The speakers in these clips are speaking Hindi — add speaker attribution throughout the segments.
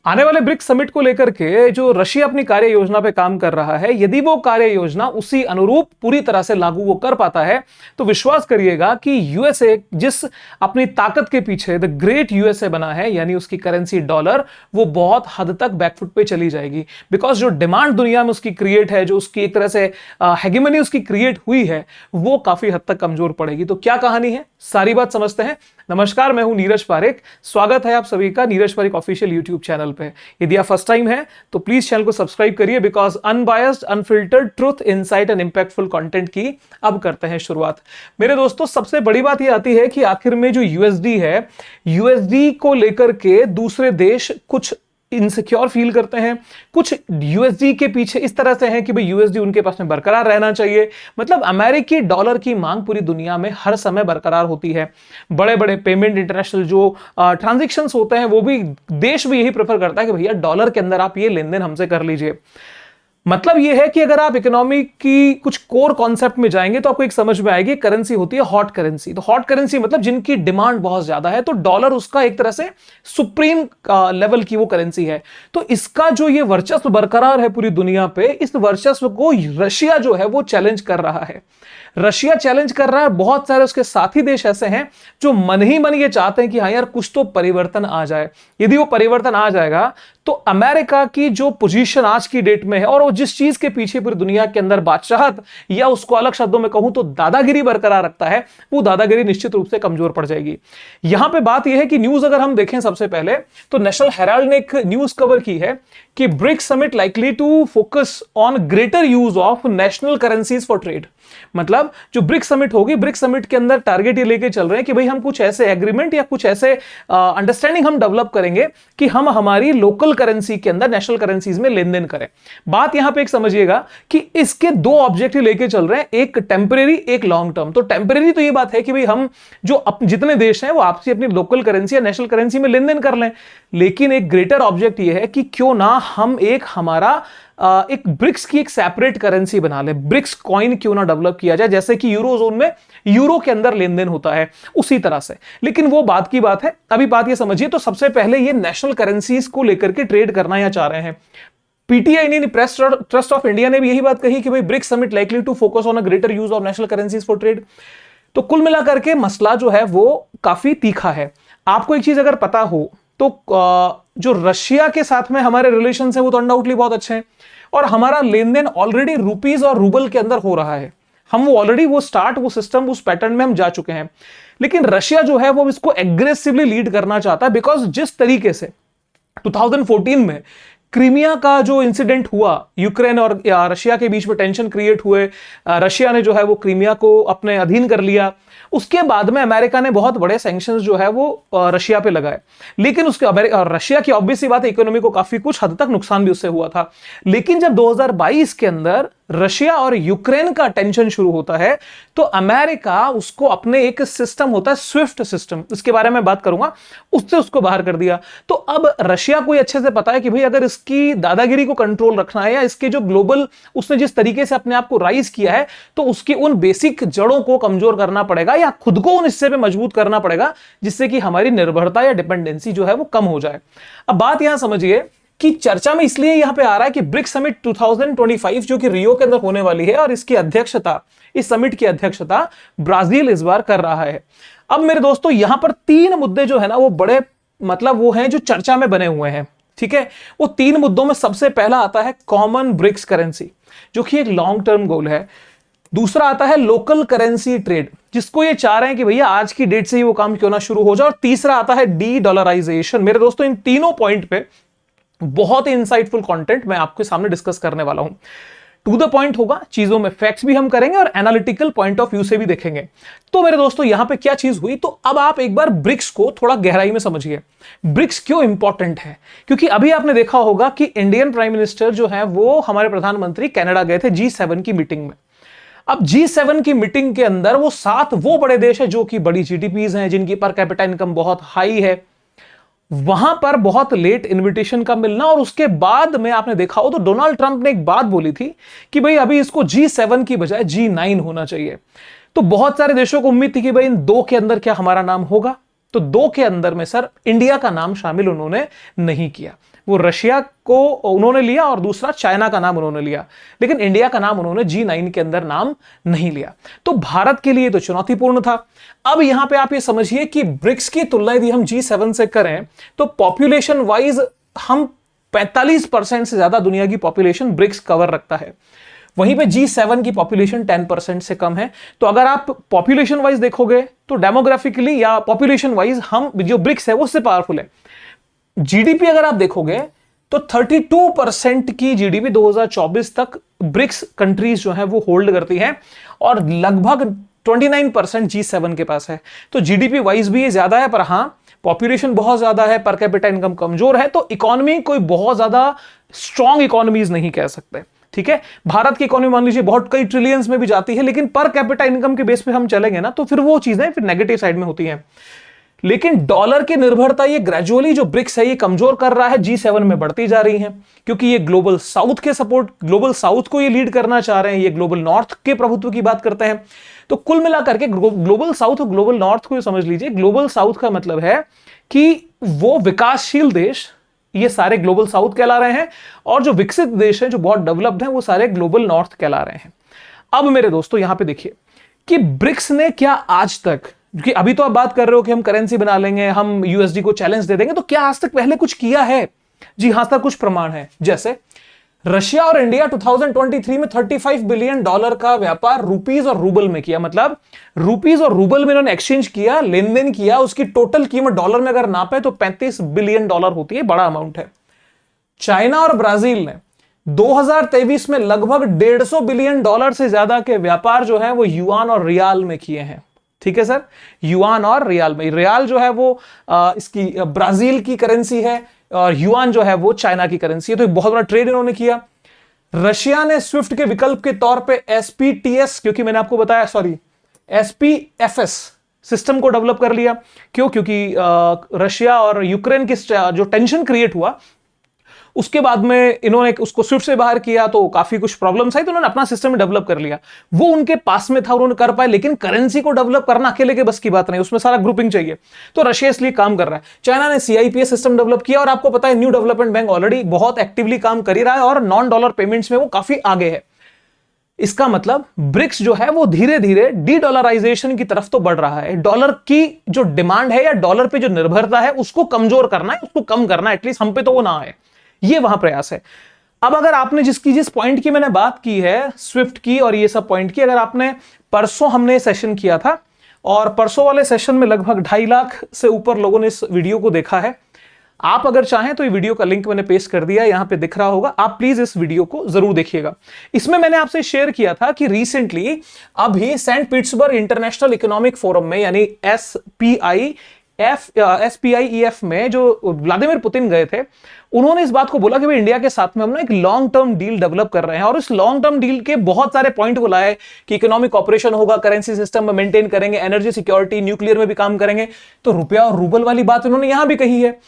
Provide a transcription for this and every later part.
Speaker 1: आने वाले ब्रिक्स समिट को लेकर के जो रशिया अपनी कार्य योजना पे काम कर रहा है, यदि वो कार्य योजना उसी अनुरूप पूरी तरह से लागू वो कर पाता है तो विश्वास करिएगा कि यूएसए जिस अपनी ताकत के पीछे द ग्रेट यूएसए बना है, यानी उसकी करेंसी डॉलर, वो बहुत हद तक बैकफुट पे चली जाएगी। बिकॉज जो डिमांड दुनिया में उसकी क्रिएट है, जो उसकी एक तरह से हेगेमनी उसकी क्रिएट हुई है, वो काफी हद तक कमजोर पड़ेगी। तो क्या कहानी है, सारी बात समझते हैं। नमस्कार, मैं हूं नीरज पारेख। स्वागत है आप सभी का Neeraj Parekh official YouTube channel पे। यदि आप फर्स्ट टाइम है तो प्लीज चैनल को सब्सक्राइब करिए, because unbiased, unfiltered truth, insight and impactful content की अब करते हैं शुरुआत। मेरे दोस्तों, सबसे बड़ी बात यह आती है कि आखिर में जो यूएसडी है, यूएसडी को लेकर के दूसरे देश कुछ इनसिक्योर फील करते हैं, कुछ यूएसडी के पीछे इस तरह से हैं कि भाई यूएसडी उनके पास में बरकरार रहना चाहिए। मतलब अमेरिकी डॉलर की मांग पूरी दुनिया में हर समय बरकरार होती है। बड़े बड़े पेमेंट, इंटरनेशनल जो ट्रांजैक्शंस होते हैं, वो भी देश भी यही प्रेफर करता है कि भैया डॉलर के अंदर आप ये लेन देन हमसे कर लीजिए। मतलब यह है कि अगर आप इकोनॉमी की कुछ कोर कॉन्सेप्ट में जाएंगे तो आपको एक समझ में आएगी, करेंसी होती है हॉट करेंसी। तो हॉट करेंसी मतलब जिनकी डिमांड बहुत ज्यादा है, तो डॉलर उसका एक तरह से सुप्रीम लेवल की वो करेंसी है। तो इसका जो ये वर्चस्व बरकरार है पूरी दुनिया पे, इस वर्चस्व को रशिया जो है वो चैलेंज कर रहा है। रशिया चैलेंज कर रहा है। बहुत सारे उसके साथी देश ऐसे हैं जो मन ही मन ये चाहते हैं कि हाँ यार, कुछ तो परिवर्तन आ जाए। यदि वो परिवर्तन आ जाएगा तो अमेरिका की जो पोजीशन आज की डेट में है, और वो जिस चीज के पीछे पूरी दुनिया के अंदर बादशाहत, या उसको अलग शब्दों में कहूं तो दादागिरी बरकरार रखता है, वो दादागिरी निश्चित रूप से कमजोर पड़ जाएगी। यहां पे बात यह है कि न्यूज अगर हम देखें सबसे पहले, तो नेशनल हेराल्ड ने एक न्यूज कवर की है कि BRICS summit likely to focus on greater use of national currencies for trade. मतलब जो ब्रिक्स समिट होगी, ब्रिक्स समिट के अंदर टारगेट ये लेके चल रहे हैं कि भाई हम कुछ ऐसे एग्रीमेंट या कुछ ऐसे अंडरस्टैंडिंग हम डेवलप करेंगे कि हम हमारी लोकल करेंसी के अंदर नेशनल करेंसीज में लेन देन करें। बात यहां पे एक समझिएगा कि इसके दो ऑब्जेक्टिव लेके चल रहे हैं, एक टेम्परेरी, एक लॉन्ग टर्म। तो टेम्परेरी तो ये बात है कि भाई हम जो जितने देश हैं वो आपसी अपनी लोकल करेंसी या नेशनल करेंसी में लेन देन कर लें, लेकिन एक ग्रेटर ऑब्जेक्ट ये है कि क्यों ना हम हमारा एक ब्रिक्स की एक सेपरेट करेंसी बना ले, ब्रिक्स कॉइन क्यों ना डेवलप किया जाए, जैसे कि यूरो जोन में यूरो के अंदर लेन देन होता है उसी तरह से। लेकिन वो बात की बात है, अभी बात ये समझिए। तो सबसे पहले ये नेशनल करेंसीज को लेकर के ट्रेड करना या चाह रहे हैं। पीटीआई ने, प्रेस ट्रस्ट ऑफ इंडिया ने भी यही बात कही कि भाई BRICS summit likely to focus on a greater use of national currencies for trade. तो कुल मिलाकर के मसला जो है वो काफी तीखा है। आपको एक चीज अगर पता हो तो जो रशिया के साथ में हमारे रिलेशन है वो तो अनडाउटली बहुत अच्छे हैं, और हमारा लेन देन ऑलरेडी रुपीज और रूबल के अंदर हो रहा है। हम वो ऑलरेडी वो सिस्टम, उस पैटर्न में हम जा चुके हैं। लेकिन रशिया जो है वो इसको एग्रेसिवली लीड करना चाहता है, बिकॉज जिस तरीके से 2014 में क्रीमिया का जो इंसिडेंट हुआ, यूक्रेन और रशिया के बीच में टेंशन क्रिएट हुए, रशिया ने जो है वो क्रीमिया को अपने अधीन कर लिया। उसके बाद में अमेरिका ने बहुत बड़े सैंक्शंस जो है वो रशिया पे लगाए। लेकिन उसके रशिया की ऑब्वियस सी बात है, इकोनॉमी को काफी कुछ हद तक नुकसान भी उससे हुआ था। लेकिन जब 2022 के अंदर रशिया और यूक्रेन का टेंशन शुरू होता है, तो अमेरिका उसको अपने एक सिस्टम होता है स्विफ्ट सिस्टम, इसके बारे में बात करूंगा, उससे उसको बाहर कर दिया। तो अब रशिया को अच्छे से पता है कि भाई अगर इसकी दादागिरी को कंट्रोल रखना है, या इसके जो ग्लोबल उसने जिस तरीके से अपने आप को राइज किया है, तो उसकी उन बेसिक जड़ों को कमजोर करना पड़ेगा, या खुद को उन हिस्से पे मजबूत करना पड़ेगा, जिससे कि हमारी निर्भरता या डिपेंडेंसी जो है वो कम हो जाए। अब बात यहां समझिए कि चर्चा में इसलिए यहां पे आ रहा है कि ब्रिक्स समिट 2025 जो कि रियो के अंदर होने वाली है, और इसकी अध्यक्षता, इस समिट की अध्यक्षता ब्राजील इस बार कर रहा है। अब मेरे दोस्तों, यहां पर तीन मुद्दे जो है ना वो बड़े, मतलब वो हैं जो चर्चा में बने हुए हैं। ठीक है, वो तीन मुद्दों में सबसे पहला आता है कॉमन ब्रिक्स करेंसी, जो कि एक लॉन्ग टर्म गोल है। दूसरा आता है लोकल करेंसी ट्रेड, जिसको ये चाह रहे हैं कि भैया आज की डेट से ही वो काम क्यों ना शुरू हो जाए। और तीसरा आता है डी डॉलराइजेशन। मेरे दोस्तों, इन तीनों पॉइंट पे बहुत ही इंसाइटफुल कंटेंट मैं आपके सामने डिस्कस करने वाला हूं। टू द पॉइंट होगा, चीजों में फैक्ट्स भी हम करेंगे और एनालिटिकल पॉइंट ऑफ व्यू से भी देखेंगे। तो मेरे दोस्तों, यहां पे क्या चीज हुई, तो अब आप एक बार ब्रिक्स को थोड़ा गहराई में समझिए। ब्रिक्स क्यों इंपॉर्टेंट है, क्योंकि अभी आपने देखा होगा कि इंडियन प्राइम मिनिस्टर जो है वो, हमारे प्रधानमंत्री कनाडा गए थे G7 की मीटिंग में। अब G7 की मीटिंग के अंदर वो 7 वो बड़े देश है जो कि बड़ी जीडीपीज हैं, जिनकी पर कैपिटा इनकम बहुत हाई है। वहां पर बहुत लेट इनविटेशन का मिलना, और उसके बाद में आपने देखा हो तो डोनाल्ड ट्रंप ने एक बात बोली थी कि भाई अभी इसको G7 की बजाय G9 होना चाहिए। तो बहुत सारे देशों को उम्मीद थी कि भाई इन दो के अंदर क्या हमारा नाम होगा। तो 2 के अंदर में सर इंडिया का नाम शामिल उन्होंने नहीं किया। वो रशिया को उन्होंने लिया और दूसरा चाइना का नाम उन्होंने लिया, लेकिन इंडिया का नाम उन्होंने G9 के अंदर नाम नहीं लिया। तो भारत के लिए तो चुनौतीपूर्ण था। अब यहां पे आप ये समझिए कि ब्रिक्स की तुलना यदि हम G7 से करें तो पॉपुलेशन वाइज हम 45% से ज्यादा दुनिया की पॉपुलेशन ब्रिक्स कवर रखता है, वहीं पे G7 की पॉपुलेशन 10% से कम है। तो अगर आप पॉपुलेशन वाइज देखोगे तो डेमोग्राफिकली या पॉपुलेशन वाइज हम जो ब्रिक्स है वो उससे पावरफुल है। जीडीपी अगर आप देखोगे तो 32% की जीडीपी 2024 तक ब्रिक्स कंट्रीज जो है वो होल्ड करती हैं और लगभग 29% G7 के पास है। तो जीडीपी वाइज भी ये ज्यादा है, पर हां पॉपुलेशन बहुत ज्यादा है, पर कैपिटा इनकम कमजोर है, तो इकोनॉमी कोई बहुत ज्यादा स्ट्रॉन्ग इकोनॉमीज नहीं कह सकते। ठीक है, भारत की इकोनॉमी मान लीजिए बहुत कई ट्रिलियंस में भी जाती है, लेकिन पर कैपिटा इनकम के बेस पे हम चलेंगे ना तो फिर वो चीजें फिर नेगेटिव साइड में होती हैं। लेकिन डॉलर की निर्भरता ये ग्रेजुअली जो ब्रिक्स है ये कमजोर कर रहा है, G7 में बढ़ती जा रही है, क्योंकि ये ग्लोबल साउथ के सपोर्ट, ग्लोबल साउथ को ये लीड करना चाह रहे हैं, ये ग्लोबल नॉर्थ के प्रभुत्व की बात करते हैं। तो कुल मिलाकर के ग्लोबल साउथ और ग्लोबल नॉर्थ को समझ लीजिए। ग्लोबल साउथ का मतलब है कि वो विकासशील देश, ये सारे ग्लोबल साउथ कहला रहे हैं, और जो विकसित देश हैं जो बहुत डेवलप्ड हैं वो सारे ग्लोबल नॉर्थ कहला रहे हैं। अब मेरे दोस्तों यहां पे देखिए कि ब्रिक्स ने क्या आज तक, क्योंकि अभी तो आप बात कर रहे हो कि हम करेंसी बना लेंगे, हम यूएसडी को चैलेंज दे देंगे, तो क्या आज तक पहले कुछ किया है? जी हां सर, कुछ प्रमाण है। जैसे रशिया और इंडिया 2023 में $35 बिलियन का व्यापार रुपीज और रूबल में किया। मतलब रुपीज और रूबल में इन्होंने एक्सचेंज किया, लेन देन किया, उसकी टोटल कीमत डॉलर में अगर नापे तो $35 बिलियन होती है, बड़ा अमाउंट है। चाइना और ब्राजील ने 2023 में लगभग $150 बिलियन से ज्यादा के व्यापार जो है वो युआन और रियाल में किए हैं। ठीक है सर, युआन और रियाल में। रियाल जो है वो इसकी ब्राजील की करेंसी है और युआन जो है वो चाइना की करेंसी है। तो एक बहुत बड़ा ट्रेड इन्होंने किया। रशिया ने स्विफ्ट के विकल्प के तौर पे एसपीटीएस, क्योंकि मैंने आपको बताया, सॉरी, एसपीएफएस सिस्टम को डेवलप कर लिया। क्यों? क्योंकि रशिया और यूक्रेन की जो टेंशन क्रिएट हुआ उसके बाद में इन्होंने उसको स्विफ्ट से बाहर किया तो काफी कुछ प्रॉब्लम्स आई, तो उन्होंने अपना सिस्टम डेवलप कर लिया। वो उनके पास में था, उन्होंने कर पाए, लेकिन करेंसी को डेवलप करना अकेले के बस की बात नहीं, उसमें सारा ग्रुपिंग चाहिए। तो रशिया इसलिए काम कर रहा है। चाइना ने सीआईपीएस सिस्टम डेवलप किया और आपको पता है न्यू डेवलपमेंट बैंक ऑलरेडी बहुत एक्टिवली काम कर ही रहा है और नॉन डॉलर पेमेंट्स में वो काफी आगे है। इसका मतलब ब्रिक्स जो है वो धीरे धीरे डी डॉलराइजेशन की तरफ तो बढ़ रहा है। डॉलर की जो डिमांड है या डॉलर पे जो निर्भरता है उसको कमजोर करना है, उसको कम करना है, एटलीस्ट हम पे तो वो ना आए, ये वहां प्रयास है। अब अगर आपने जिस पॉइंट की मैंने बात की है, स्विफ्ट की और ये सब पॉइंट की, अगर आपने परसों हमने सेशन किया था और परसों वाले सेशन में लगभग 2.5 लाख से ऊपर लोगों ने इस वीडियो को देखा है। आप अगर चाहें तो ये वीडियो का लिंक मैंने पेस्ट कर दिया, यहां पे दिख रहा होगा, आप प्लीज इस वीडियो को जरूर देखिएगा। इसमें मैंने आपसे शेयर किया था कि रिसेंटली अभी Saint Petersburg International Economic Forum में यानी SPIEF में जो व्लादिमीर पुतिन गए थे, उन्होंने इस बात को बोला कि भाई इंडिया के साथ में हम ना एक लॉन्ग टर्म डील डेवलप कर रहे हैं और इस लॉन्ग टर्म डील के बहुत सारे पॉइंट बुलाए कि इकोनॉमिक कॉपरेशन होगा, करेंसी सिस्टम में मेंटेन करेंगे, एनर्जी सिक्योरिटी, न्यूक्लियर में भी काम करेंगे। तो रुपया और रूबल वाली बात उन्होंने यहां भी कही है।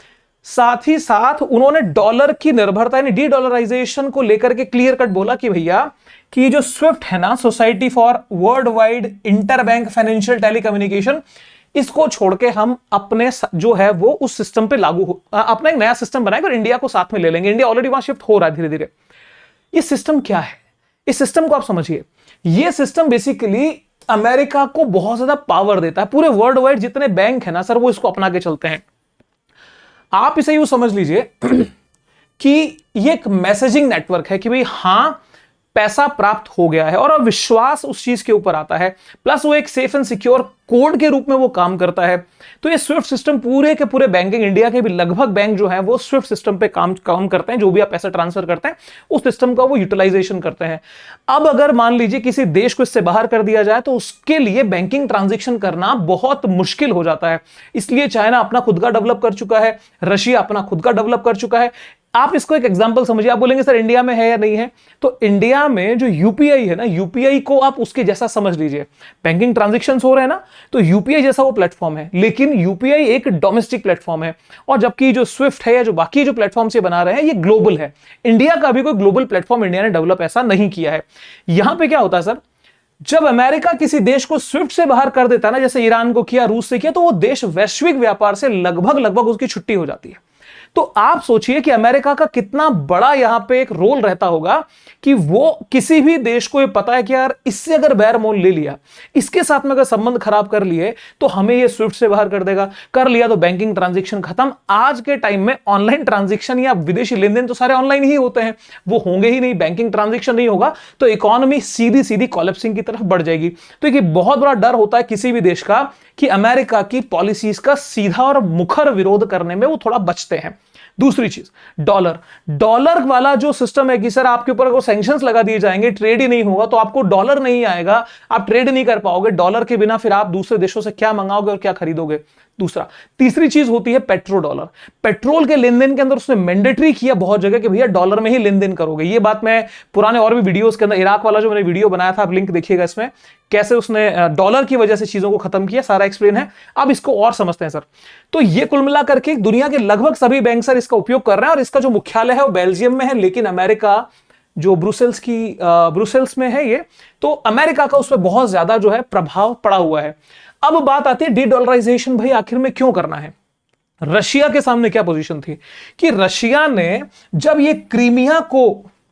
Speaker 1: साथ ही साथ उन्होंने डॉलर की निर्भरता यानी डी डॉलराइजेशन को लेकर के क्लियर कट बोला कि भैया कि जो स्विफ्ट है ना, society for world wide inter bank financial telecommunication, इसको छोड़ के हम अपने जो है वो उस सिस्टम पे लागू अपना एक नया सिस्टम बनाएंगे और इंडिया को साथ में ले लेंगे। इंडिया ऑलरेडी वहां शिफ्ट हो रहा है धीरे धीरे। ये सिस्टम क्या है? इस सिस्टम को आप समझिए। ये सिस्टम बेसिकली अमेरिका को बहुत ज्यादा पावर देता है। पूरे वर्ल्ड वाइड जितने बैंक है ना सर, वो इसको अपना के चलते हैं। आप इसे यूं समझ लीजिए कि ये एक मैसेजिंग नेटवर्क है कि भाई हां पैसा प्राप्त हो गया है और अब विश्वास उस चीज के ऊपर आता है, प्लस वो एक सेफ एंड सिक्योर कोड के रूप में वो काम करता है। तो ये स्विफ्ट सिस्टम पूरे के पूरे बैंकिंग, इंडिया के भी लगभग बैंक जो है वो स्विफ्ट सिस्टम पे काम करते हैं। जो भी आप पैसा ट्रांसफर करते हैं उस सिस्टम का वो यूटिलाइजेशन करते हैं। अब अगर मान लीजिए किसी देश को इससे बाहर कर दिया जाए तो उसके लिए बैंकिंग ट्रांजेक्शन करना बहुत मुश्किल हो जाता है। इसलिए चाइना अपना खुद का डेवलप कर चुका है, रशिया अपना खुद का डेवलप कर चुका है। आप इसको एक एग्जांपल समझिए। आप बोलेंगे सर इंडिया में है या नहीं है, तो इंडिया में जो यूपीआई है ना, यूपीआई को आप उसके जैसा समझ लीजिए। बैंकिंग ट्रांजैक्शंस हो रहे हैं ना, तो यूपीआई जैसा वो प्लेटफॉर्म है, लेकिन यूपीआई एक डोमेस्टिक प्लेटफॉर्म है और जबकि जो स्विफ्ट है या जो बाकी जो प्लेटफॉर्म से बना रहे हैं ये ग्लोबल है। इंडिया का भी कोई ग्लोबल प्लेटफॉर्म इंडिया ने डेवलप ऐसा नहीं किया है। यहां पे क्या होता है सर, जब अमेरिका किसी देश को स्विफ्ट से बाहर कर देता है ना, जैसे ईरान को किया, रूस से किया, तो वो देश वैश्विक व्यापार से लगभग लगभग उसकी छुट्टी हो जाती है। तो आप सोचिए कि अमेरिका का कितना बड़ा यहां पे एक रोल रहता होगा कि वो किसी भी देश को ये पता है कि यार इससे अगर बैर मोल ले लिया, इसके साथ में अगर संबंध खराब कर लिए, तो हमें ये स्विफ्ट से बाहर कर देगा। कर लिया तो बैंकिंग ट्रांजैक्शन खत्म। आज के टाइम में ऑनलाइन ट्रांजैक्शन या विदेशी लेन देन तो सारे ऑनलाइन ही होते हैं, वो होंगे ही नहीं, बैंकिंग ट्रांजैक्शन नहीं होगा, तो इकोनॉमी सीधी सीधी कोलैप्सिंग की तरफ बढ़ जाएगी। तो एक बहुत बड़ा डर होता है किसी भी देश का कि अमेरिका की पॉलिसीज का सीधा और मुखर विरोध करने में वो थोड़ा बचते हैं। दूसरी चीज, डॉलर वाला जो सिस्टम है कि सर आपके ऊपर अगर सैंक्शंस लगा दिए जाएंगे, ट्रेड ही नहीं होगा, तो आपको डॉलर नहीं आएगा, आप ट्रेड नहीं कर पाओगे। डॉलर के बिना फिर आप दूसरे देशों से क्या मंगाओगे और क्या खरीदोगे। दूसरा, तीसरी चीज होती है पेट्रो डॉलर। पेट्रोल के लेन देन के अंदर उसने मैंडेटरी किया बहुत जगह कि भैया डॉलर में ही लेन देन करोगे। ये बात मैं पुराने और भी वीडियोस के अंदर, इराक वाला जो मैंने वीडियो बनाया था, आप लिंक देखिएगा इसमें, कैसे उसने डॉलर की वजह से चीजों को खत्म किया, सारा एक्सप्लेन है। अब इसको और समझते हैं सर। तो ये कुल मिलाकर के दुनिया के लगभग सभी बैंक सर इसका उपयोग कर रहे हैं, और इसका जो मुख्यालय है वो बेल्जियम में है, लेकिन अमेरिका जो ब्रुसेल्स में है ये, तो अमेरिका का उस पर बहुत ज्यादा जो है प्रभाव पड़ा हुआ है। अब बात आती है डी डॉलराइजेशन, भाई आखिर में क्यों करना है। रशिया के सामने क्या पोजीशन थी कि रशिया ने जब ये क्रीमिया को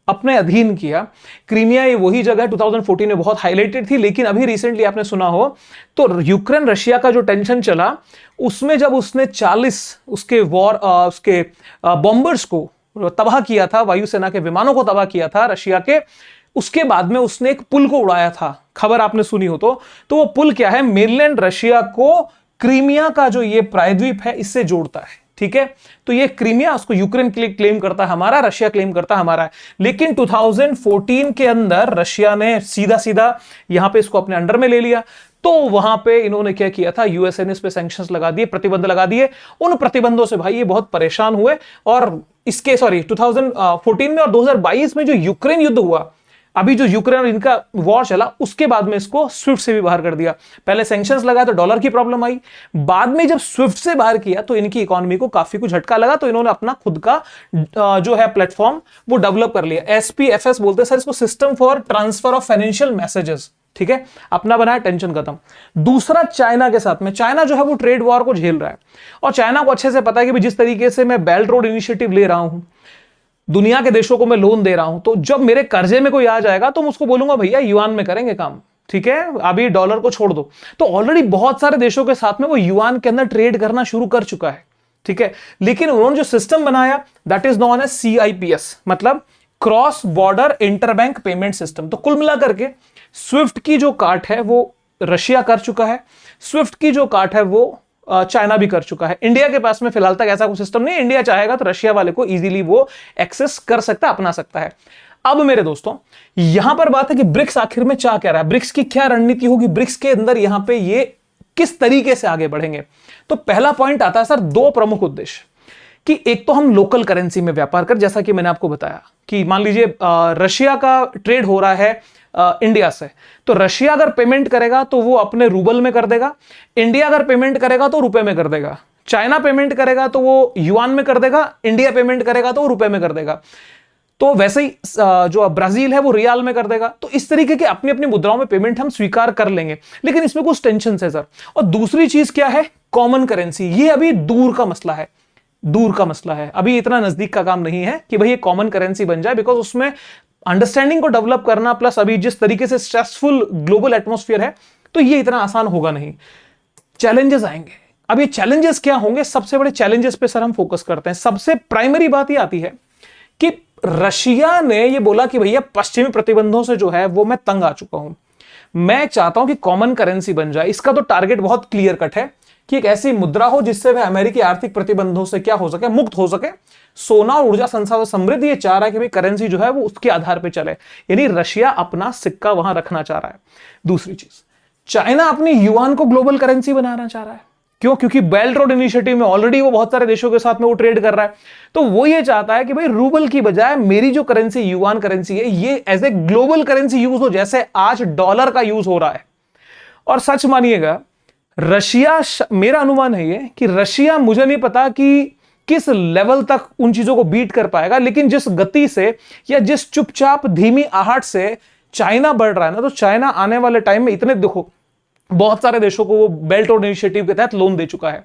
Speaker 1: अपने अधीन किया, क्रीमिया ये वही जगह 2014 में बहुत हाईलाइटेड थी, लेकिन अभी रिसेंटली आपने सुना हो तो यूक्रेन रशिया का जो टेंशन चला, उसमें जब उसने 40 उसके बॉम्बर्स को तबाह किया था, वायुसेना के विमानों को तबाह किया था रशिया के, उसके बाद में उसने एक पुल को उड़ाया था, खबर आपने सुनी हो तो वो पुल क्या है, मेनलैंड रशिया को क्रीमिया का जो ये प्रायद्वीप है इससे जोड़ता है। ठीक है, तो ये क्रीमिया उसको यूक्रेन के लिए क्लेम करता है हमारा, रशिया क्लेम करता है हमारा है। लेकिन 2014 के अंदर रशिया ने सीधा सीधा यहां पे इसको अपने अंडर में ले लिया, तो वहां पे इन्होंने क्या किया था, यूएसए ने इस पे सैंक्शंस लगा दिए, प्रतिबंध लगा दिए। उन प्रतिबंधों से भाई ये बहुत परेशान हुए, और इसके 2014 में और 2022 में जो यूक्रेन युद्ध हुआ, अभी जो यूक्रेन और इनका वॉर चला, उसके बाद में इसको स्विफ्ट से भी बाहर कर दिया। पहले सैंक्शंस लगाया तो डॉलर की प्रॉब्लम आई, बाद में जब स्विफ्ट से बाहर किया तो इनकी इकोनॉमी को काफी कुछ झटका लगा, तो इन्होंने अपना खुद का जो है प्लेटफॉर्म वो डेवलप कर लिया। SPFS बोलते हैं सर इसको, system for transfer of financial messages. ठीक है, अपना बनाया, टेंशन खत्म। दूसरा, चाइना के साथ में, चाइना जो है वो ट्रेड वॉर को झेल रहा है, और चाइना को अच्छे से पता है कि जिस तरीके से मैं बेल्ट रोड इनिशिएटिव ले रहा हूं, दुनिया के देशों को मैं लोन दे रहा हूं, तो जब मेरे कर्जे में कोई आ जाएगा तो मैं उसको बोलूंगा भैया युआन में करेंगे काम, ठीक है, अभी डॉलर को छोड़ दो। तो ऑलरेडी बहुत सारे देशों के साथ में वो युआन के अंदर ट्रेड करना शुरू कर चुका है। ठीक है, लेकिन उन्होंने जो सिस्टम बनाया that is known as CIPS, मतलब cross border interbank payment system. तो कुल मिलाकर के स्विफ्ट की जो काट है वो रशिया कर चुका है, स्विफ्ट की जो काट है वो चाइना भी कर चुका है। इंडिया के पास में फिलहाल तक ऐसा कोई सिस्टम नहीं, इंडिया चाहेगा तो रशिया वाले को इजीली वो एक्सेस कर सकता है, अपना सकता है। अब मेरे दोस्तों यहां पर बात है कि ब्रिक्स आखिर में चाह क्या रहा है, ब्रिक्स की क्या रणनीति होगी, ब्रिक्स के अंदर यहां पे ये किस तरीके से आगे बढ़ेंगे। तो पहला पॉइंट आता है सर, दो प्रमुख उद्देश्य, कि एक तो हम लोकल करेंसी में व्यापार कर, जैसा कि मैंने आपको बताया कि मान लीजिए रशिया का ट्रेड हो रहा है इंडिया से, तो रशिया अगर पेमेंट करेगा तो वो अपने रूबल में कर देगा, इंडिया अगर पेमेंट करेगा तो रुपए में कर देगा, चाइना पेमेंट करेगा तो वो युआन में कर देगा, इंडिया पेमेंट करेगा तो वो रुपए में कर देगा, तो वैसे ही जो ब्राजील है वो रियाल में कर देगा। तो इस तरीके की अपनी अपनी मुद्राओं में पेमेंट हम स्वीकार कर लेंगे, लेकिन इसमें कुछ टेंशन है सर। और दूसरी चीज क्या है, कॉमन करेंसी। ये अभी दूर का मसला है, दूर का मसला है, अभी इतना नजदीक का काम नहीं है कि भाई ये कॉमन करेंसी बन जाए, बिकॉज उसमें अंडरस्टैंडिंग को डेवलप करना, प्लस अभी जिस तरीके से स्ट्रेसफुल ग्लोबल एटमॉस्फेयर है, तो ये इतना आसान होगा नहीं, चैलेंजेस आएंगे। अब ये चैलेंजेस क्या होंगे, सबसे बड़े चैलेंजेस पे सर हम फोकस करते हैं। सबसे प्राइमरी बात ये आती है कि रशिया ने ये बोला कि भैया पश्चिमी प्रतिबंधों से जो है वो मैं तंग आ चुका हूं, मैं चाहता हूं कि कॉमन करेंसी बन जाए। इसका तो टारगेट बहुत क्लियर कट है कि एक ऐसी मुद्रा हो जिससे वह अमेरिकी आर्थिक प्रतिबंधों से क्या हो सके, मुक्त हो सके। सोना और ऊर्जा संसाधन समृद्ध ये चाह रहा है कि भाई करेंसी जो है वो उसके आधार पे चले, यानी रशिया अपना सिक्का वहां रखना चाह रहा है। दूसरी चीज, चाइना अपनी युआन को ग्लोबल करेंसी बनाना चाह रहा है। क्यों? क्योंकि बेल्ट रोड इनिशिएटिव में ऑलरेडी वो बहुत सारे देशों के साथ में वो ट्रेड कर रहा है, तो वो ये चाहता है कि भाई रूबल की बजाय मेरी जो करेंसी युआन करेंसी है ये as a global currency use हो, जैसे आज डॉलर का यूज हो रहा है। और सच मानिएगा रशिया, मेरा अनुमान है ये कि रशिया, मुझे नहीं पता कि किस लेवल तक उन चीजों को बीट कर पाएगा, लेकिन जिस गति से या जिस चुपचाप धीमी आहट से चाइना बढ़ रहा है ना, तो चाइना आने वाले टाइम में इतने, देखो बहुत सारे देशों को वो बेल्ट रोड इनिशिएटिव के तहत लोन दे चुका है,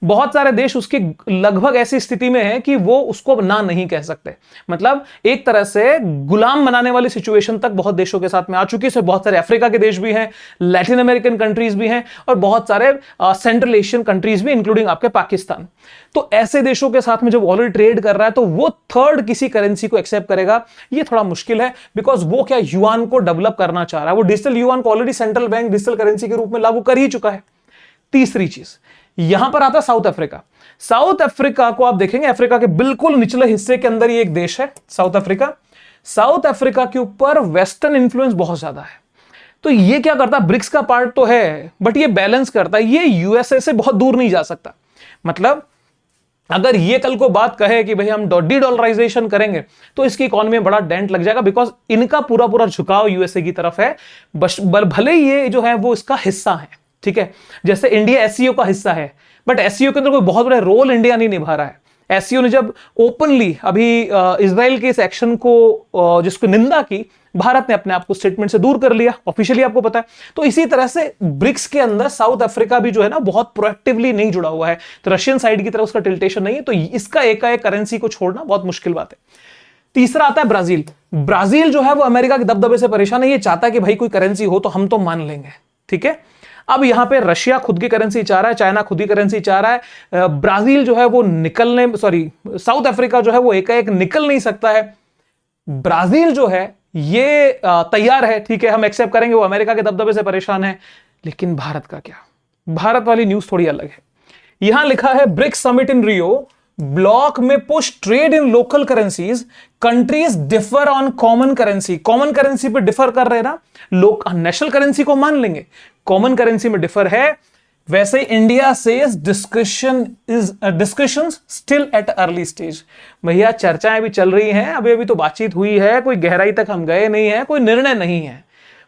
Speaker 1: बहुत सारे देश उसकी लगभग ऐसी स्थिति में है कि वो उसको ना नहीं कह सकते, मतलब एक तरह से गुलाम बनाने वाली सिचुएशन तक बहुत देशों के साथ में आ चुकी है। इसमें बहुत सारे अफ्रीका के देश भी हैं, लैटिन अमेरिकन कंट्रीज भी हैं, और बहुत सारे सेंट्रल एशियन कंट्रीज भी, इंक्लूडिंग आपके पाकिस्तान। तो ऐसे देशों के साथ में जब ऑलरेडी ट्रेड कर रहा है तो वो थर्ड किसी करेंसी को एक्सेप्ट करेगा, ये थोड़ा मुश्किल है, बिकॉज वो क्या युआन को डेवलप करना चाह रहा है, वो डिजिटल युआन को already central bank digital currency के रूप में लागू कर ही चुका है। तीसरी चीज यहां पर आता है साउथ अफ्रीका। साउथ अफ्रीका को आप देखेंगे, अफ्रीका के बिल्कुल निचले हिस्से के अंदर ही एक देश है साउथ अफ्रीका। साउथ अफ्रीका के ऊपर वेस्टर्न इंफ्लुएंस बहुत ज्यादा है, तो ये क्या करता है, ब्रिक्स का पार्ट तो है बट ये बैलेंस करता है, ये यूएसए से बहुत दूर नहीं जा सकता। मतलब अगर ये कल को बात कहे कि भाई हम डी डॉलराइजेशन करेंगे तो इसकी इकोनॉमी में बड़ा डेंट लग जाएगा, बिकॉज इनका पूरा पूरा झुकाव यूएसए की तरफ है। भले ये जो है वो इसका हिस्सा है, ठीक है, जैसे इंडिया एससीओ का हिस्सा है, बट एससीओ के अंदर कोई बहुत बड़ा रोल इंडिया नहीं निभा रहा है। एससीओ ने जब ओपनली अभी इजराइल के इस एक्शन को जिसको निंदा की, भारत ने अपने आप को स्टेटमेंट से दूर कर लिया, ऑफिशियली आपको पता है। तो इसी तरह से ब्रिक्स के अंदर साउथ अफ्रीका भी जो है ना बहुत प्रोएक्टिवली नहीं जुड़ा हुआ है, तो रशियन साइड की तरफ उसका टिल्टेशन नहीं है, तो इसका एकाएक करेंसी को छोड़ना बहुत मुश्किल बात है। तीसरा आता है ब्राजील। ब्राजील जो है वो अमेरिका के दबदबे से परेशान है, ये चाहता है कि भाई कोई करेंसी हो तो हम तो मान लेंगे, ठीक है। अब यहां पे रशिया खुद की करेंसी चाह रहा है, चाइना खुद की करेंसी चाह रहा है, ब्राजील जो है वो साउथ अफ्रीका जो है वो एकाएक निकल नहीं सकता है। ब्राजील जो है ये तैयार है, ठीक है, हम एक्सेप्ट करेंगे, वो अमेरिका के दबदबे से परेशान है। लेकिन भारत का क्या? भारत वाली न्यूज थोड़ी अलग है। यहां लिखा है BRICS summit in Rio, bloc में push trade in local currencies, countries differ on common currency. Common currency पे डिफर कर रहे हैं ना, लोग नेशनल करेंसी को मान लेंगे, कॉमन करेंसी में डिफर है। वैसे India says discussions still at early stage. भैया चर्चाएं भी चल रही हैं, अभी तो बातचीत हुई है, कोई गहराई तक हम गए नहीं है, कोई निर्णय नहीं है।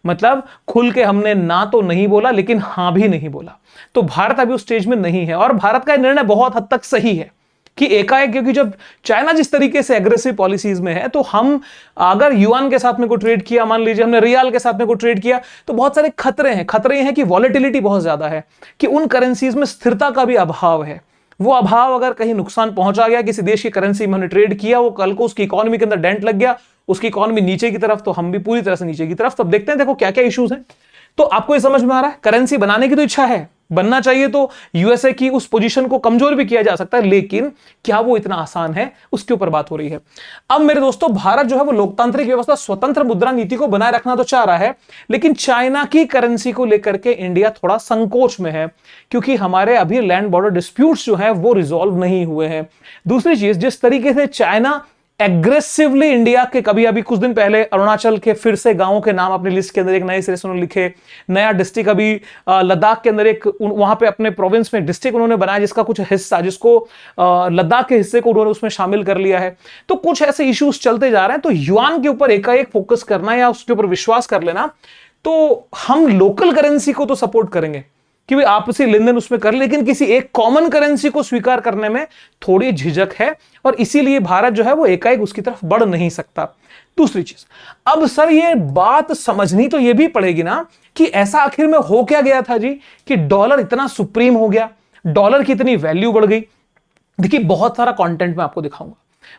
Speaker 1: मतलब खुल के हमने ना तो नहीं बोला लेकिन हां भी नहीं बोला, तो भारत अभी उस स्टेज में नहीं है। और भारत का निर्णय बहुत हद तक सही है कि एकाएक, क्योंकि जब चाइना जिस तरीके से एग्रेसिव पॉलिसीज में है, तो हम अगर युआन के साथ में को ट्रेड किया, मान लीजिए हमने रियाल के साथ में को ट्रेड किया, तो बहुत सारे खतरे हैं। खतरे हैं कि वॉलेटिलिटी बहुत ज्यादा है, कि उन करेंसीज में स्थिरता का भी अभाव है। वो अभाव अगर कहीं नुकसान पहुंचा गया, किसी देश की करेंसी में हमने ट्रेड किया, वो कल को उसकी इकोनॉमी के अंदर डेंट लग गया, उसकी इकोनॉमी नीचे की तरफ, तो हम भी पूरी तरह से नीचे की तरफ। तब देखते हैं, देखो क्या क्या इश्यूज हैं। तो आपको ये समझ में आ रहा है, करेंसी बनाने की तो इच्छा है, बनना चाहिए, तो यूएसए की उस पोजीशन को कमजोर भी किया जा सकता है, लेकिन क्या वो इतना आसान है, उसके ऊपर बात हो रही है। अब मेरे दोस्तों, भारत जो है वो लोकतांत्रिक व्यवस्था, स्वतंत्र मुद्रा नीति को बनाए रखना तो चाह रहा है, लेकिन चाइना की करेंसी को लेकर के इंडिया थोड़ा संकोच में है, क्योंकि हमारे अभी लैंड बॉर्डर डिस्प्यूट्स जो है वो रिजॉल्व नहीं हुए हैं। दूसरी चीज, जिस तरीके से चाइना एग्रेसिवली इंडिया के, कभी अभी कुछ दिन पहले अरुणाचल के फिर से गांवों के नाम अपनी लिस्ट के अंदर एक नए सिरे से उन्होंने लिखे, नया डिस्ट्रिक्ट अभी लद्दाख के अंदर एक वहां पे अपने प्रोविंस में डिस्ट्रिक्ट उन्होंने बनाया, जिसका कुछ हिस्सा, जिसको लद्दाख के हिस्से को उन्होंने उसमें शामिल कर लिया है। तो कुछ ऐसे इश्यूज चलते जा रहे हैं, तो युआन के ऊपर एकाएक फोकस करना या उसके ऊपर विश्वास कर लेना, तो हम लोकल करेंसी को तो सपोर्ट करेंगे कि भाई आपसी लेन देन उसमें कर, लेकिन किसी एक कॉमन करेंसी को स्वीकार करने में थोड़ी झिझक है, और इसीलिए भारत जो है वो एकाएक उसकी तरफ बढ़ नहीं सकता। दूसरी चीज, अब सर ये बात समझनी तो ये भी पड़ेगी ना कि ऐसा आखिर में हो क्या गया था जी कि डॉलर इतना सुप्रीम हो गया, डॉलर की इतनी वैल्यू बढ़ गई। देखिए बहुत सारा कंटेंट मैं आपको दिखाऊंगा,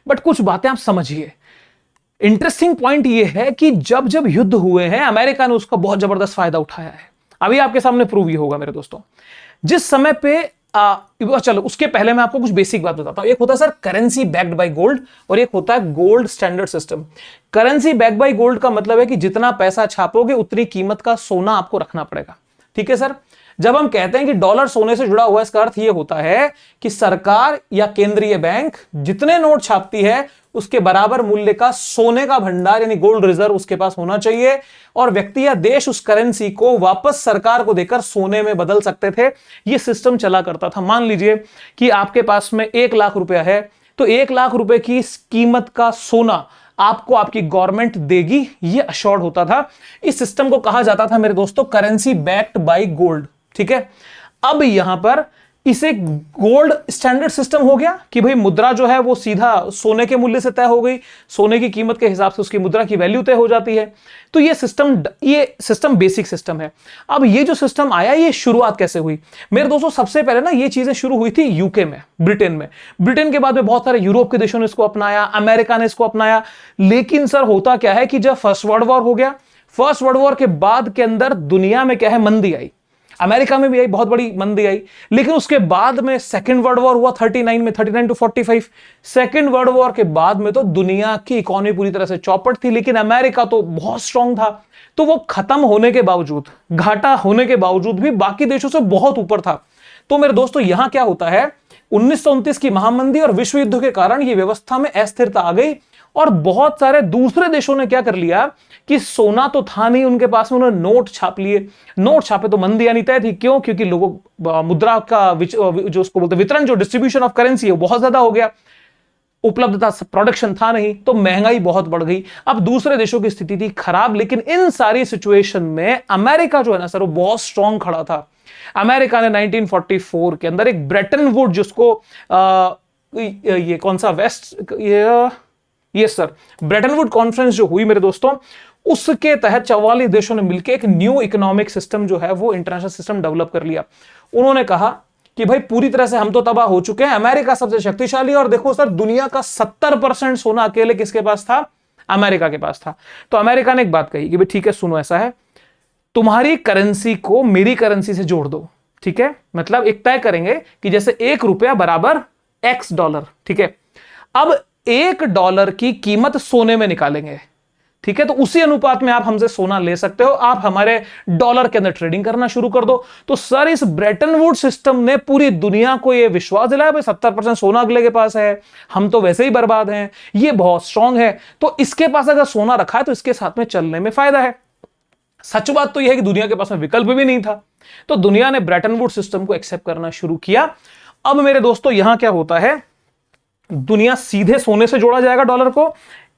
Speaker 1: बट कुछ बातें आप समझिए। इंटरेस्टिंग पॉइंट ये है कि जब जब युद्ध हुए हैं, अमेरिका ने उसका बहुत जबरदस्त फायदा उठाया है। अभी आपके सामने प्रूव ही होगा मेरे दोस्तों। जिस समय पे चलो उसके पहले मैं आपको कुछ बेसिक बात बताता हूं। एक होता है sir currency backed by gold, और एक होता है gold standard system. Currency backed by gold का मतलब है कि जितना पैसा छापोगे उतनी कीमत का सोना आपको रखना पड़ेगा, ठीक है सर। जब हम कहते हैं कि डॉलर सोने से जुड़ा हुआ है, इसका अर्थ यह होता है कि सरकार या केंद्रीय बैंक जितने नोट छापती है उसके बराबर मूल्य का सोने का भंडार यानी गोल्ड रिजर्व उसके पास होना चाहिए, और व्यक्ति या देश उस करेंसी को वापस सरकार को देकर सोने में बदल सकते थे। यह सिस्टम चला करता था। मान लीजिए कि आपके पास में 1 लाख रुपया है, तो 1 लाख रुपए की कीमत का सोना आपको आपकी गवर्नमेंट देगी, यह अश्योर्ड होता था। इस सिस्टम को कहा जाता था मेरे दोस्तों करेंसी बैक्ड बाय गोल्ड, ठीक है। अब यहां पर इसे गोल्ड स्टैंडर्ड सिस्टम हो गया कि भाई मुद्रा जो है वो सीधा सोने के मूल्य से तय हो गई, सोने की कीमत के हिसाब से उसकी मुद्रा की वैल्यू तय हो जाती है। तो ये सिस्टम बेसिक सिस्टम है। अब ये जो सिस्टम आया, ये शुरुआत कैसे हुई मेरे दोस्तों? सबसे पहले ना ये चीजें शुरू हुई थी यूके में, ब्रिटेन में। ब्रिटेन के बाद में बहुत सारे यूरोप के देशों ने इसको अपनाया, अमेरिका ने इसको अपनाया। लेकिन सर होता क्या है कि जब फर्स्ट वर्ल्ड वॉर हो गया, फर्स्ट वर्ल्ड वॉर के बाद के अंदर दुनिया में क्या है, मंदी आई। अमेरिका में भी आई, बहुत बड़ी मंदी आई। लेकिन उसके बाद में सेकेंड वर्ल्ड वॉर हुआ 39 में, 39 टू 45। सेकेंड वर्ल्ड वॉर के बाद में तो दुनिया की इकोनॉमी पूरी तरह से चौपट थी, लेकिन अमेरिका तो बहुत स्ट्रांग था। तो वो खत्म होने के बावजूद, घाटा होने के बावजूद भी बाकी देशों से बहुत ऊपर था। तो मेरे दोस्तों यहां क्या होता है, 1929 की महामंदी और विश्व युद्ध के कारण यह व्यवस्था में अस्थिरता आ गई। और बहुत सारे दूसरे देशों ने क्या कर लिया कि सोना तो था नहीं उनके पास में, उन्होंने नोट छाप लिए। नोट छापे तो मंदी आनी तय थी। क्यों? क्योंकि लोगों मुद्रा का जो उसको बोलते वितरण, जो डिस्ट्रीब्यूशन ऑफ करेंसी है, बहुत ज्यादा हो गया। उपलब्धता, प्रोडक्शन था नहीं, तो महंगाई बहुत बढ़ गई। अब दूसरे देशों की स्थिति थी खराब, लेकिन इन सारी सिचुएशन में अमेरिका जो है ना सर, वो बहुत स्ट्रांग खड़ा था। अमेरिका ने 1944 के अंदर एक ब्रेटन वुड, जिसको ये कौन सा ये सर ब्रेटन वुड कॉन्फ्रेंस जो हुई मेरे दोस्तों, उसके तहत 44 देशों ने मिलकर एक न्यू इकोनॉमिक सिस्टम जो है वो इंटरनेशनल सिस्टम डेवलप कर लिया। उन्होंने कहा कि भाई पूरी तरह से हम तो तबाह हो चुके हैं, अमेरिका सबसे शक्तिशाली, और देखो सर दुनिया का 70% सोना अकेले किसके पास था? अमेरिका के पास था। तो अमेरिका ने एक बात कही कि भाई ठीक है, सुनो, ऐसा है, तुम्हारी करेंसी को मेरी करेंसी से जोड़ दो। ठीक है, मतलब एक तय करेंगे कि जैसे ₹1 बराबर $X। ठीक है, अब $1 की कीमत सोने में निकालेंगे। ठीक है, तो उसी अनुपात में आप हमसे सोना ले सकते हो, आप हमारे डॉलर के अंदर ट्रेडिंग करना शुरू कर दो। तो सर इस ब्रेटन वुड सिस्टम ने पूरी दुनिया को यह विश्वास दिलाया भाई 70% सोना अगले के पास है, हम तो वैसे ही बर्बाद हैं, ये बहुत स्ट्रांग है, तो इसके पास अगर सोना रखा है तो इसके साथ में चलने में फायदा है। सच बात तो यह है कि दुनिया के पास में विकल्प भी नहीं था, तो दुनिया ने ब्रेटन वुड सिस्टम को एक्सेप्ट करना शुरू किया। अब मेरे दोस्तों यहां क्या होता है, दुनिया सीधे सोने से जोड़ा जाएगा डॉलर को।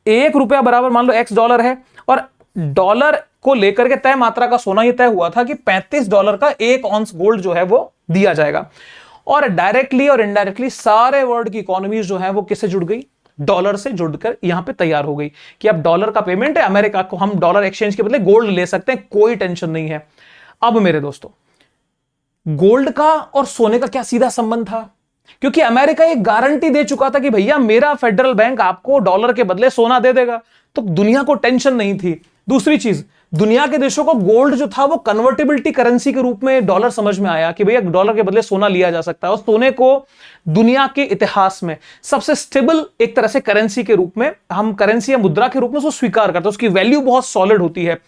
Speaker 1: ₹1 बराबर मान लो $X है, और डॉलर को लेकर के तय मात्रा का सोना यह तय हुआ था कि $35 का 1 ऑन्स गोल्ड जो है वो दिया जाएगा। और डायरेक्टली और इनडायरेक्टली सारे वर्ल्ड की इकोनॉमीज जो है वो किससे जुड़ गई? डॉलर से जुड़कर यहां पे तैयार हो गई कि अब डॉलर का पेमेंट है, अमेरिका को हम डॉलर एक्सचेंज के बदले गोल्ड ले सकते हैं, कोई टेंशन नहीं है। अब मेरे दोस्तों गोल्ड का और सोने का क्या सीधा संबंध था? क्योंकि अमेरिका एक गारंटी दे चुका था कि भैया मेरा फेडरल बैंक आपको डॉलर के बदले सोना दे देगा, तो दुनिया को टेंशन नहीं थी। दूसरी चीज, दुनिया के देशों को गोल्ड जो था वो कन्वर्टेबिलिटी करेंसी के रूप में डॉलर समझ में आया कि भैया डॉलर के बदले सोना लिया जा सकता है, और सोने को दुनिया के इतिहास में सबसे स्टेबल एक तरह से करेंसी के रूप में, हम करेंसी या मुद्रा के रूप में उसको स्वीकार करते हैं, उसकी वैल्यू बहुत सॉलिड होती है।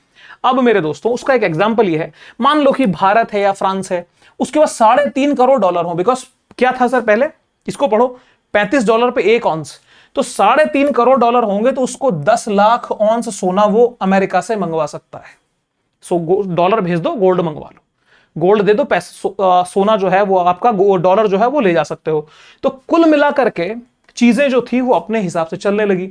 Speaker 1: अब मेरे दोस्तों उसका एक एग्जाम्पल यह है, मान लो कि भारत है या फ्रांस है, उसके पास $3.5 करोड़ हो, बिकॉज क्या था सर पहले, इसको पढ़ो, $35 पे 1 ऑन्स, तो $3.5 करोड़ होंगे, तो उसको 10 लाख ऑन्स सोना वो अमेरिका से मंगवा सकता है। सो डॉलर भेज दो, गोल्ड मंगवा लो, गोल्ड दे दो, पैसे सोना जो है वो आपका, डॉलर जो है वो ले जा सकते हो। तो कुल मिलाकर के चीजें जो थी वो अपने हिसाब से चलने लगी।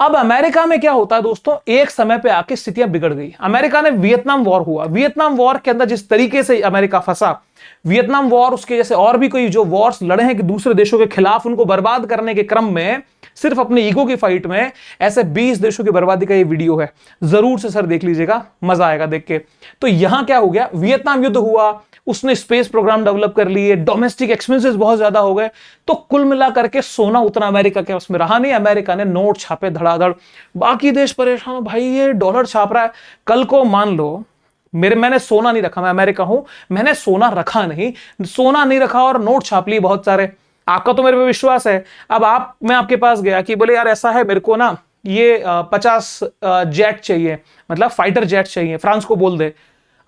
Speaker 1: अब अमेरिका में क्या होता है दोस्तों, एक समय पे आके स्थितियां बिगड़ गई। अमेरिका ने वियतनाम वॉर हुआ, वियतनाम वॉर के अंदर जिस तरीके से अमेरिका फंसा, वियतनाम वॉर, उसके जैसे और भी कोई जो वॉर्स लड़े हैं कि दूसरे देशों के खिलाफ उनको बर्बाद करने के क्रम में, सिर्फ अपने ईगो की फाइट में ऐसे 20 देशों की बर्बादी का ये वीडियो है, जरूर से सर देख लीजिएगा, मजा आएगा देख के। तो यहां क्या हो गया, वियतनाम युद्ध हुआ, उसने स्पेस प्रोग्राम डेवलप कर लिए, डोमेस्टिक एक्सपेंसेस बहुत ज्यादा हो गए, तो कुल मिलाकर के सोना उतना अमेरिका के उसमें रहा नहीं। अमेरिका ने नोट छापे धड़ाधड़, बाकी देश परेशान, भाई ये डॉलर छाप रहा है। कल को मान लो मैंने सोना नहीं रखा, मैं अमेरिका हूं, मैंने सोना रखा नहीं, सोना नहीं रखा और नोट छाप लिए बहुत सारे, आपका तो मेरे पे विश्वास है। अब मैं आपके पास गया कि बोले यार ऐसा है, मेरे को ना ये 50 जेट चाहिए, मतलब फाइटर जेट चाहिए, फ्रांस को बोल दे।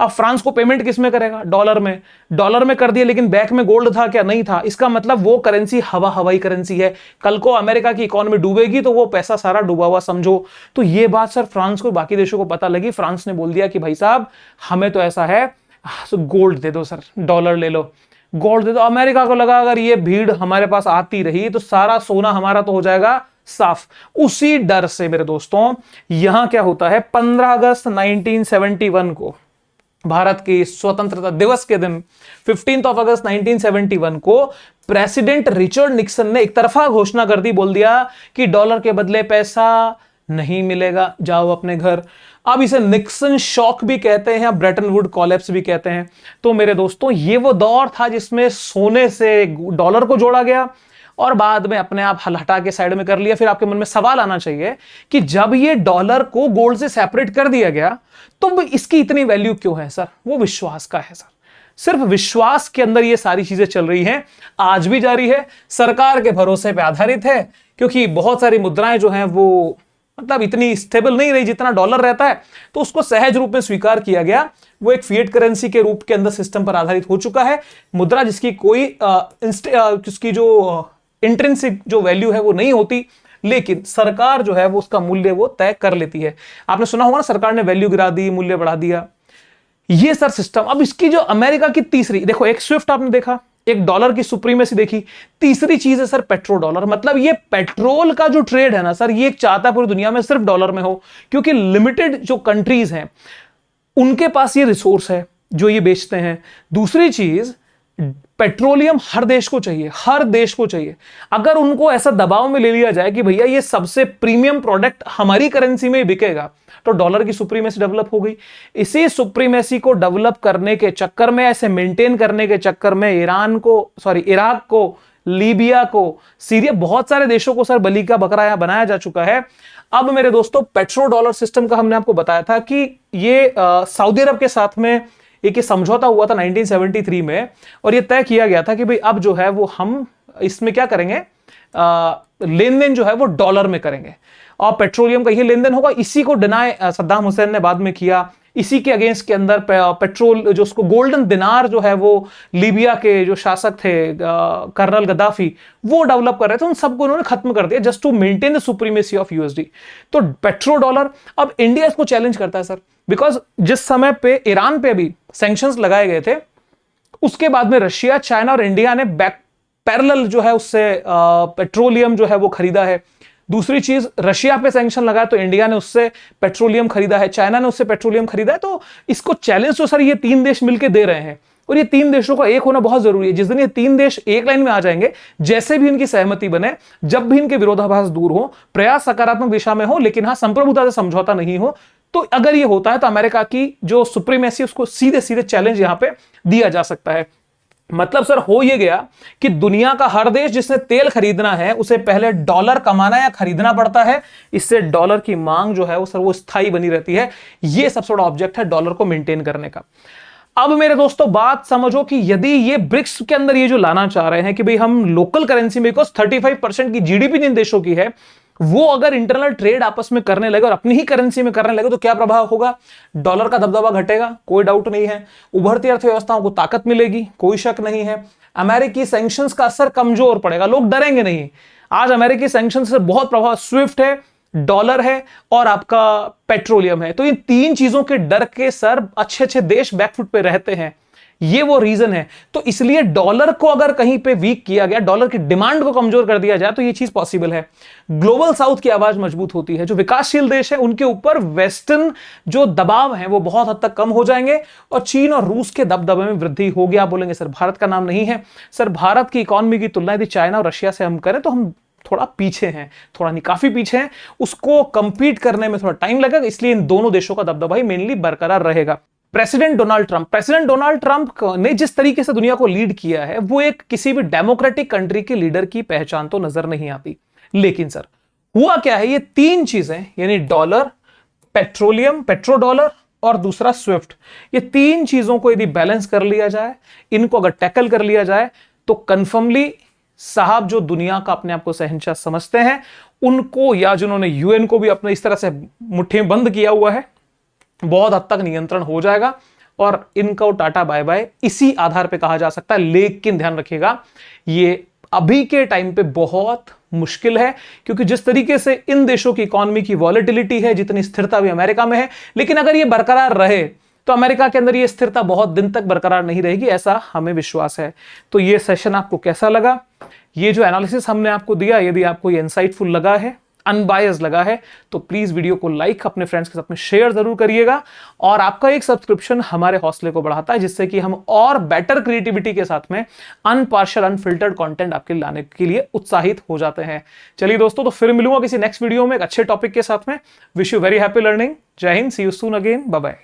Speaker 1: अब फ्रांस को पेमेंट किस में करेगा? डॉलर में। डॉलर में कर दिया, लेकिन बैंक में गोल्ड था क्या? नहीं था। इसका मतलब वो करेंसी हवाई करेंसी है। कल को अमेरिका की इकोनॉमी डूबेगी तो वो पैसा सारा डूबा हुआ समझो। तो ये बात सर फ्रांस को, बाकी देशों को पता लगी। फ्रांस ने बोल दिया कि भाई साहब हमें तो ऐसा है, गोल्ड दे दो सर, डॉलर ले लो, गोल्ड दे दो। अमेरिका को लगा अगर ये भीड़ हमारे पास आती रही तो सारा सोना हमारा तो हो जाएगा साफ। उसी डर से मेरे दोस्तों यहां क्या होता है, 15 अगस्त 1971 को भारत की स्वतंत्रता दिवस के दिन 15 अगस्त 1971 को प्रेसिडेंट रिचर्ड निक्सन ने एक तरफा घोषणा कर दी, बोल दिया कि डॉलर के बदले पैसा नहीं मिलेगा, जाओ अपने घर। अब इसे निक्सन शॉक भी कहते हैं, ब्रेटन वुड कोलैप्स भी कहते हैं। तो मेरे दोस्तों, ये वो दौर था जिसमें सोने से डॉलर को जोड़ा गया और बाद में अपने आप हटा के साइड में कर लिया। फिर आपके मन में सवाल आना चाहिए कि जब ये डॉलर को गोल्ड से सेपरेट कर दिया गया तो इसकी इतनी वैल्यू क्यों है सर? वो विश्वास का है सर। सिर्फ विश्वास के अंदर ये सारी चीजें चल रही हैं, आज भी जारी है, सरकार के भरोसे पे आधारित है, क्योंकि बहुत सारी मुद्राएं जो हैं वो मतलब इतनी स्टेबल नहीं रही जितना डॉलर रहता है, तो उसको सहज रूप में स्वीकार किया गया। वो एक फिएट करेंसी के रूप के अंदर सिस्टम पर आधारित हो चुका है, मुद्रा जिसकी कोई उसकी जो इंट्रिंसिक जो वैल्यू है वो नहीं होती, लेकिन सरकार जो है वो उसका मूल्य वो तय कर लेती है। आपने सुना होगा ना, सरकार ने वैल्यू गिरा दी, मूल्य बढ़ा दिया, ये सर सिस्टम। अब इसकी जो अमेरिका की तीसरी, देखो एक स्विफ्ट आपने देखा, एक डॉलर की सुप्रीमेसी देखी, तीसरी चीज है सर पेट्रो डॉलर। मतलब ये पेट्रोल का जो ट्रेड है ना सर, ये एक चाहता है पूरी दुनिया में सिर्फ डॉलर में हो, क्योंकि लिमिटेड जो कंट्रीज हैं उनके पास ये रिसोर्स है जो ये बेचते हैं। दूसरी चीज, पेट्रोलियम हर देश को चाहिए, हर देश को चाहिए। अगर उनको ऐसा दबाव में ले लिया जाए कि भैया ये सबसे प्रीमियम प्रोडक्ट हमारी करेंसी में ही बिकेगा, तो डॉलर की सुप्रीमेसी डेवलप हो गई। इसी सुप्रीमेसी को डेवलप करने के चक्कर में, ऐसे मेंटेन करने के चक्कर में इराक को, लीबिया को, सीरिया, बहुत सारे देशों को सर बलि का बकरा बनाया जा चुका है। अब मेरे दोस्तों, पेट्रो डॉलर सिस्टम का हमने आपको बताया था कि ये सऊदी अरब के साथ में एक समझौता हुआ था 1973 में, और ये तय किया गया था कि भाई अब जो है वो हम इसमें क्या करेंगे, लेन देन जो है वो डॉलर में करेंगे और पेट्रोलियम का ये लेन देन होगा। इसी को डिनाय सद्दाम हुसैन ने बाद में किया। इसी के अगेंस्ट के अंदर पेट्रोल जो उसको गोल्डन दिनार जो है वो लीबिया के जो शासक थे कर्नल गद्दाफी, वो डेवलप कर रहे थे, उन सबको उन्होंने खत्म कर दिया just to maintain the supremacy of USD. तो पेट्रो डॉलर, अब इंडिया इसको चैलेंज करता है सर, बिकॉज जिस समय पे ईरान पे भी सैंक्शंस लगाए गए थे, उसके बाद में रशिया, चाइना और इंडिया ने पैरेलल जो है उससे पेट्रोलियम जो है वो खरीदा है। दूसरी चीज, रशिया पे सैंक्शन लगाया तो इंडिया ने उससे पेट्रोलियम खरीदा है, चाइना ने उससे पेट्रोलियम खरीदा है। तो इसको चैलेंज तो सर ये तीन देश मिलकर दे रहे हैं, और ये तीन देशों का एक होना बहुत जरूरी है। जिस दिन ये तीन देश एक लाइन में आ जाएंगे, जैसे भी इनकी सहमति बने, जब भी इनके विरोधाभास दूर हो, प्रयास सकारात्मक दिशा में हो, लेकिन हाँ संप्रभुता से समझौता नहीं हो, तो अगर ये होता है तो अमेरिका की जो सुप्रीमेसी उसको सीधे सीधे चैलेंज यहां पे दिया जा सकता है। मतलब सर हो यह गया कि दुनिया का हर देश जिसने तेल खरीदना है उसे पहले डॉलर कमाना या खरीदना पड़ता है। इससे डॉलर की मांग जो है वो सर वो स्थायी बनी रहती है। यह सबसे बड़ा ऑब्जेक्ट है डॉलर को मेंटेन करने का। अब मेरे दोस्तों बात समझो कि यदि ये ब्रिक्स के अंदर ये जो लाना चाह रहे हैं कि भाई हम लोकल करेंसी में, बिकॉज 35% की जीडीपी जिन देशों की है, वो अगर इंटरनल ट्रेड आपस में करने लगे और अपनी ही करेंसी में करने लगे तो क्या प्रभाव होगा? डॉलर का दबदबा घटेगा, कोई डाउट नहीं है। उभरती अर्थव्यवस्थाओं को ताकत मिलेगी, कोई शक नहीं है। अमेरिकी सैंक्शंस का असर कमजोर पड़ेगा, लोग डरेंगे नहीं। आज अमेरिकी सैंक्शंस से बहुत प्रभाव स्विफ्ट है, डॉलर है और आपका पेट्रोलियम है। तो इन तीन चीजों के डर के सर अच्छे अच्छे देश बैकफुट पे रहते हैं, ये वो रीजन है। तो इसलिए डॉलर को अगर कहीं पे वीक किया गया, डॉलर की डिमांड को कमजोर कर दिया जाए तो ये चीज पॉसिबल है। ग्लोबल साउथ की आवाज मजबूत होती है, जो विकासशील देश है उनके ऊपर वेस्टर्न जो दबाव है वो बहुत हद तक कम हो जाएंगे और चीन और रूस के दबदबे में वृद्धि होगी। आप बोलेंगे सर भारत का नाम नहीं है। सर भारत की इकोनॉमी की तुलना यदि चाइना और रशिया से हम करें तो हम थोड़ा पीछे हैं, थोड़ा नहीं काफी पीछे हैं। उसको कंपीट करने में थोड़ा टाइम लगेगा, इसलिए इन दोनों देशों का दबदबा ही मेनली बरकरार रहेगा। प्रेसिडेंट डोनाल्ड ट्रंप ने जिस तरीके से दुनिया को लीड किया है वो एक किसी भी डेमोक्रेटिक कंट्री के लीडर की पहचान तो नजर नहीं आती। लेकिन सर हुआ क्या है, ये तीन चीजें यानी डॉलर, पेट्रोलियम, पेट्रो डॉलर और दूसरा स्विफ्ट, ये तीन चीजों को यदि बैलेंस कर लिया जाए, इनको अगर टैकल कर लिया जाए तो कन्फर्मली साहब जो दुनिया का अपने आप को शहंशाह समझते हैं उनको, या जिन्होंने यूएन को भी अपने इस तरह से मुट्ठी में बंद किया हुआ है, बहुत हद तक नियंत्रण हो जाएगा और इनका टाटा बाय बाय इसी आधार पे कहा जा सकता है। लेकिन ध्यान रखिएगा ये अभी के टाइम पे बहुत मुश्किल है, क्योंकि जिस तरीके से इन देशों की इकोनॉमी की वॉलेटिलिटी है, जितनी स्थिरता भी अमेरिका में है, लेकिन अगर ये बरकरार रहे तो अमेरिका के अंदर ये स्थिरता बहुत दिन तक बरकरार नहीं रहेगी, ऐसा हमें विश्वास है। तो ये सेशन आपको कैसा लगा? ये जो एनालिसिस हमने आपको दिया, यदि आपको ये इंसाइटफुल लगा है, अनबायस्ड लगा है तो प्लीज वीडियो को लाइक, अपने फ्रेंड्स के साथ में शेयर जरूर करिएगा। और आपका एक सब्सक्रिप्शन हमारे हौसले को बढ़ाता है, जिससे कि हम और बेटर क्रिएटिविटी के साथ में अनपार्शियल अनफिल्टर्ड कंटेंट आपके लाने के लिए उत्साहित हो जाते हैं। चलिए दोस्तों, तो फिर मिलूंगा किसी नेक्स्ट वीडियो में एक अच्छे टॉपिक के साथ में। Wish you very happy learning. जय Hind, see you soon again, bye bye.